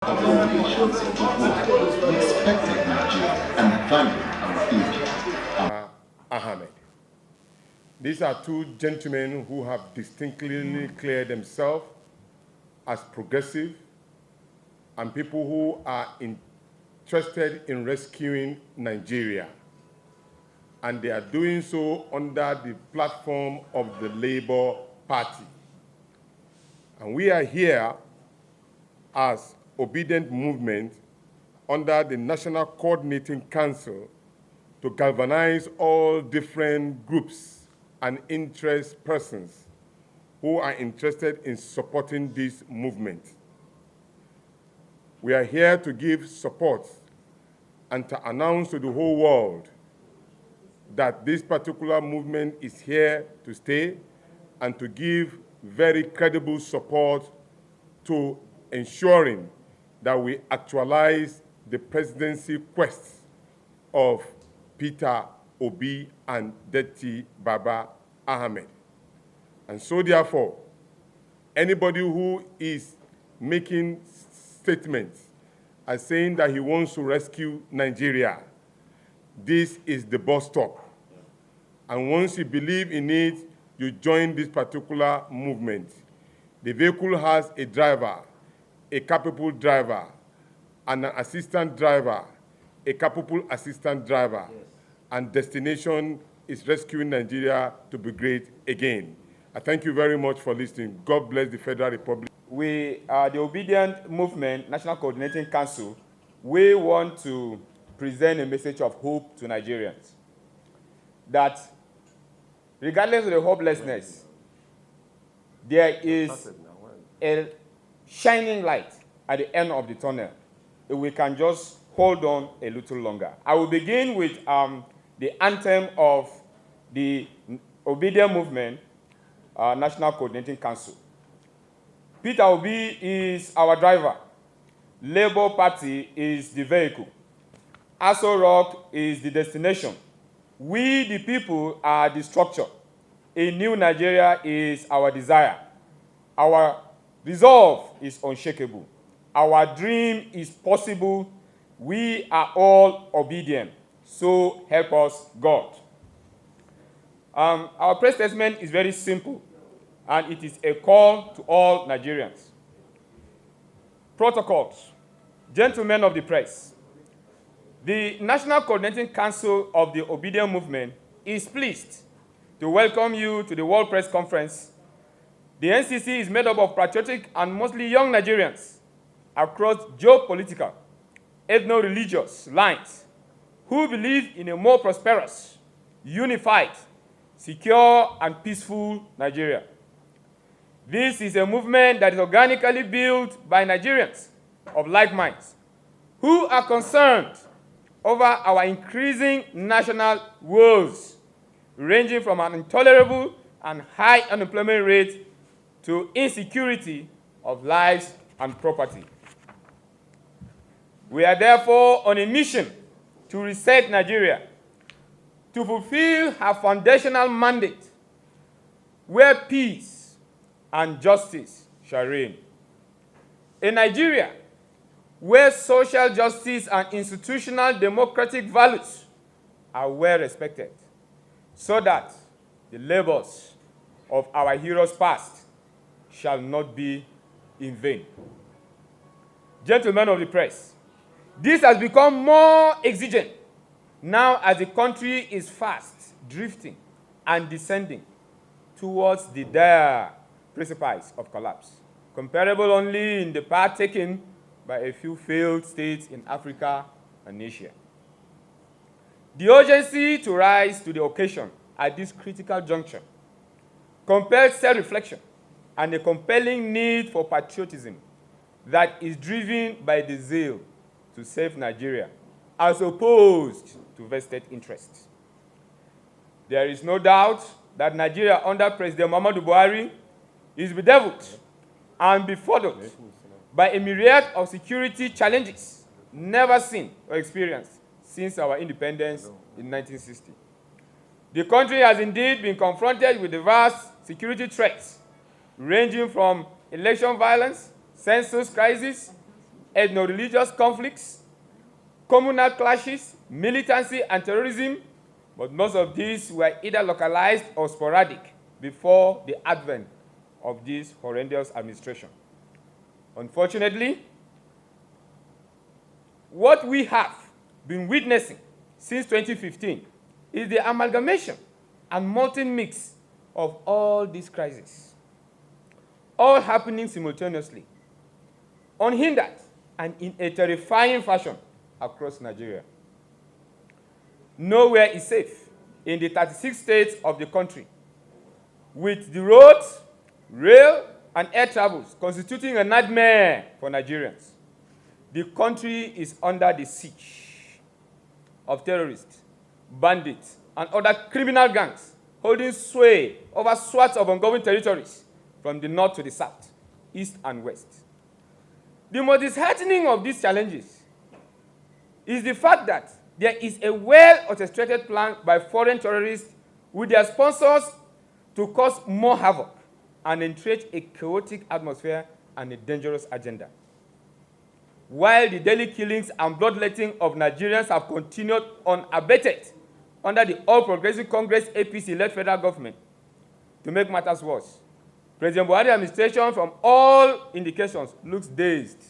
of the nations to vote respected Nigeria and value our future. Ahmed. These are two gentlemen who have distinctly cleared themselves as progressive and people who are interested in rescuing Nigeria. And they are doing so under the platform of the Labour Party. And we are here as Obidient Movement under the National Coordinating Council to galvanize all different groups and interest persons who are interested in supporting this movement. We are here to give support and to announce to the whole world that this particular movement is here to stay and to give very credible support to ensuring that we actualize the presidency quest of Peter Obi and Deti Baba Ahmed. And so therefore, anybody who is making statements and saying that he wants to rescue Nigeria, this is the bus stop. And once you believe in it, you join this particular movement. The vehicle has a driver, a capable driver, and an assistant driver, a capable assistant driver. Yes. And destination is rescuing Nigeria to be great again. I thank you very much for listening. God bless the Federal Republic. We are the Obidient Movement National Coordinating Council. We want to present a message of hope to Nigerians. That regardless of the hopelessness, there is a shining light at the end of the tunnel. If we can just hold on a little longer. I will begin with the anthem of the Obidient Movement National Coordinating Council. Peter Obi is our driver. Labour Party is the vehicle. Aso Rock is the destination. We, the people, are the structure. A new Nigeria is our desire. Our resolve is unshakable. Our dream is possible. We are all obedient. So help us, God. Our press statement is very simple, and it is a call to all Nigerians. Protocols. Gentlemen of the press, the National Coordinating Council of the Obidient Movement is pleased to welcome you to the World Press Conference. The NCC is made up of patriotic and mostly young Nigerians across geopolitical, ethno-religious lines who believe in a more prosperous, unified, secure, and peaceful Nigeria. This is a movement that is organically built by Nigerians of like minds who are concerned over our increasing national woes, ranging from an intolerable and high unemployment rate to insecurity of lives and property. We are therefore on a mission to reset Nigeria, to fulfill her foundational mandate, where peace and justice shall reign. A Nigeria where social justice and institutional democratic values are well respected, so that the labors of our heroes past shall not be in vain. Gentlemen of the press, this has become more exigent now as the country is fast drifting and descending towards the dire precipice of collapse, comparable only in the path taken by a few failed states in Africa and Asia. The urgency to rise to the occasion at this critical juncture compels self-reflection and a compelling need for patriotism that is driven by the zeal to save Nigeria as opposed to vested interests. There is no doubt that Nigeria under President Muhammadu Buhari is bedeviled and befuddled by a myriad of security challenges never seen or experienced since our independence in 1960. The country has indeed been confronted with diverse security threats, ranging from election violence, census crisis, ethno-religious conflicts, communal clashes, militancy, and terrorism, but most of these were either localized or sporadic before the advent of this horrendous administration. Unfortunately, what we have been witnessing since 2015 is the amalgamation and molten mix of all these crises, all happening simultaneously, unhindered and in a terrifying fashion across Nigeria. Nowhere is safe in the 36 states of the country, with the roads, rail, and air travels constituting a nightmare for Nigerians. The country is under the siege of terrorists, bandits, and other criminal gangs holding sway over swaths of ongoing territories from the north to the south, east and west. The most disheartening of these challenges is the fact that there is a well-orchestrated plan by foreign terrorists with their sponsors to cause more havoc and entrench a chaotic atmosphere and a dangerous agenda. While the daily killings and bloodletting of Nigerians have continued unabated under the All Progressive Congress APC-led federal government, to make matters worse, President Buhari's administration, from all indications, looks dazed,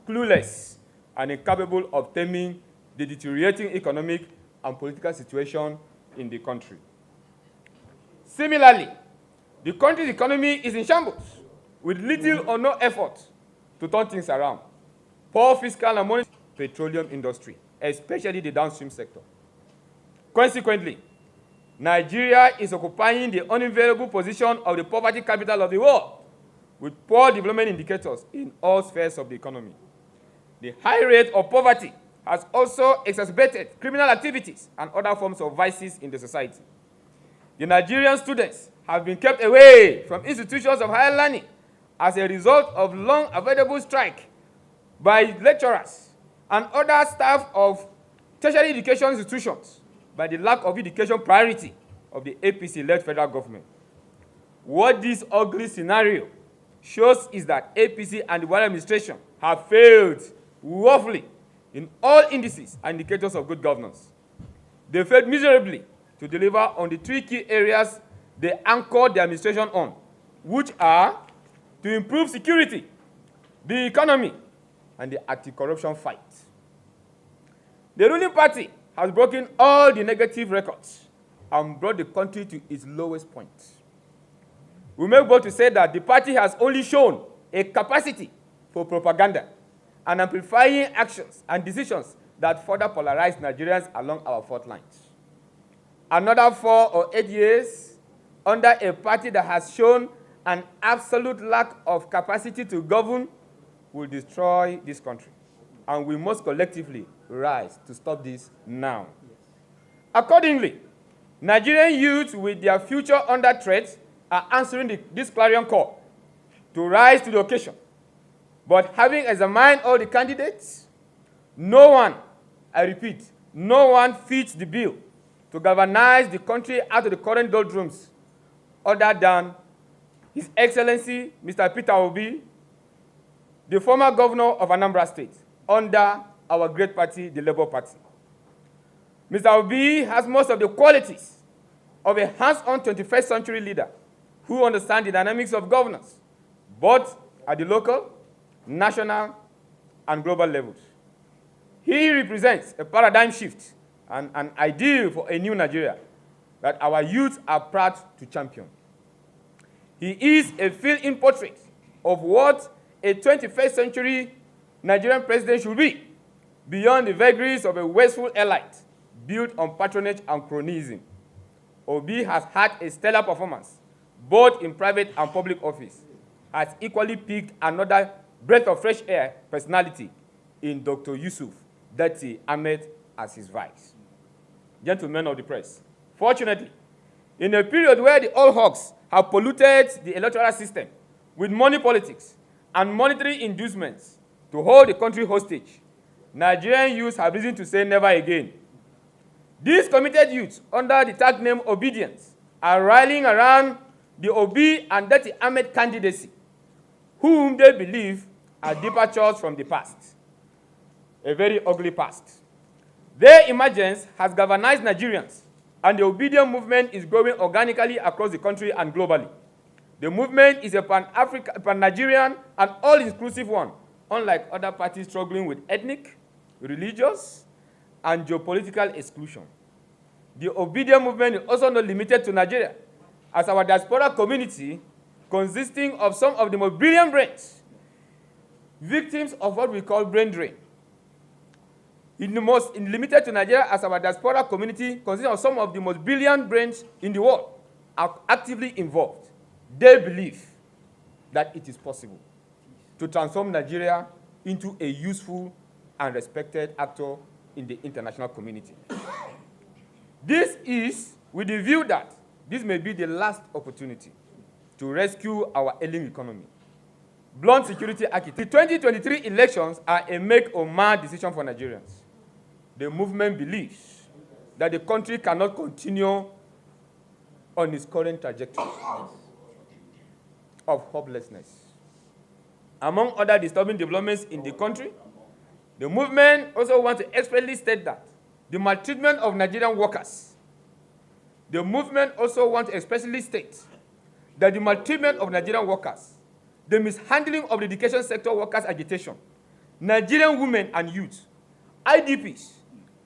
clueless, and incapable of taming the deteriorating economic and political situation in the country. Similarly, the country's economy is in shambles, with little or no effort to turn things around. Poor fiscal and monetary petroleum industry, especially the downstream sector. Consequently, Nigeria is occupying the unenviable position of the poverty capital of the world, with poor development indicators in all spheres of the economy. The high rate of poverty has also exacerbated criminal activities and other forms of vices in the society. The Nigerian students have been kept away from institutions of higher learning as a result of long-avoidable strike by lecturers and other staff of tertiary education institutions by the lack of education priority of the APC-led federal government. What this ugly scenario shows is that APC and the Buhari administration have failed woefully in all indices and indicators of good governance. They failed miserably to deliver on the three key areas they anchored the administration on, which are to improve security, the economy, and the anti-corruption fight. The ruling party has broken all the negative records and brought the country to its lowest point. We may bold to say that the party has only shown a capacity for propaganda and amplifying actions and decisions that further polarize Nigerians along our fault lines. Another 4 or 8 years under a party that has shown an absolute lack of capacity to govern will destroy this country, and we must collectively rise to stop this now. Accordingly, Nigerian youth with their future under threat are answering this clarion call to rise to the occasion. But having examined all the candidates, no one, I repeat, no one fits the bill to galvanize the country out of the current doldrums other than His Excellency Mr. Peter Obi, the former governor of Anambra State, under our great party, the Labour Party. Mr. Obi has most of the qualities of a hands-on 21st century leader who understands the dynamics of governance, both at the local, national, and global levels. He represents a paradigm shift and an ideal for a new Nigeria that our youth are proud to champion. He is a fill-in portrait of what a 21st century Nigerian president should be, beyond the vagaries of a wasteful elite built on patronage and cronyism. Obi has had a stellar performance, both in private and public office, has equally picked another breath of fresh air personality in Dr. Yusuf Datti Ahmed as his vice. Gentlemen of the press, fortunately, in a period where the old hawks have polluted the electoral system with money politics and monetary inducements to hold the country hostage, Nigerian youths have reason to say never again. These committed youths, under the tag name Obedience, are rallying around the Obi and Datti Ahmed candidacy, whom they believe are departures from the past, a very ugly past. Their emergence has galvanized Nigerians, and the Obidient Movement is growing organically across the country and globally. The movement is a pan-African, pan-Nigerian, and all-inclusive one, unlike other parties struggling with ethnic, religious, and geopolitical exclusion. The Obidient Movement is also not limited to Nigeria, as our diaspora community, consisting of some of the most brilliant brains, victims of what we call brain drain. Limited to Nigeria, as our diaspora community, consisting of some of the most brilliant brains in the world, are actively involved. They believe that it is possible to transform Nigeria into a useful and respected actor in the international community. This is with the view that this may be the last opportunity to rescue our ailing economy. Blunt security architect. The 2023 elections are a make or mar decision for Nigerians. The movement believes that the country cannot continue on its current trajectory of hopelessness. Among other disturbing developments in the country, the movement also wants to expressly state that the maltreatment of Nigerian workers. The movement also wants to expressly state that the maltreatment of Nigerian workers, the mishandling of the education sector workers' agitation, Nigerian women and youth, IDPs,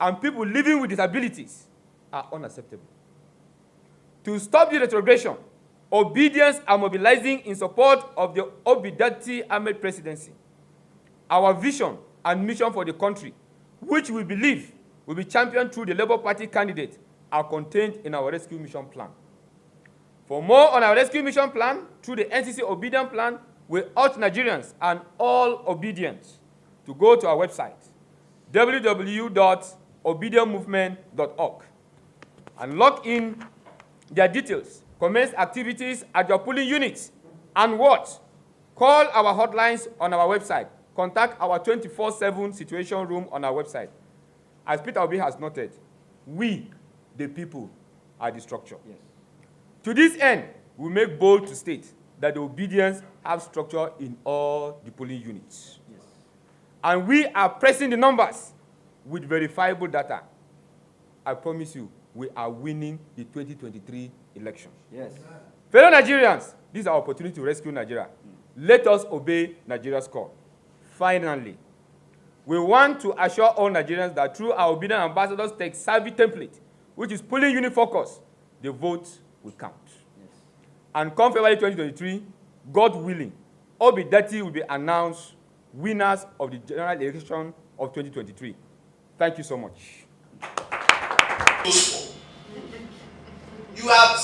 and people living with disabilities are unacceptable. To stop the retrogression, Obedience are mobilizing in support of the Obidient Movement presidency. Our vision and mission for the country, which we believe will be championed through the Labour Party candidate, are contained in our rescue mission plan. For more on our rescue mission plan, through the NCC Obidient Plan, we urge Nigerians and all Obedients to go to our website, www.obedientmovement.org, and log in their details, commence activities at your polling units, and what? Call our hotlines on our website. Contact our 24/7 situation room on our website. As Peter Obi has noted, we, the people, are the structure. Yes. To this end, we make bold to state that the Obedience have structure in all the polling units. Yes. And we are pressing the numbers with verifiable data. I promise you, we are winning the 2023 election. Yes. Fellow Nigerians, this is our opportunity to rescue Nigeria. Let us obey Nigeria's call. Finally, we want to assure all Nigerians that through our Obedient Ambassadors Tech Savvy template, which is polling unit focus, the vote will count. Yes. And come February 2023, God willing, Obidient will be announced winners of the general election of 2023. Thank you so much. You have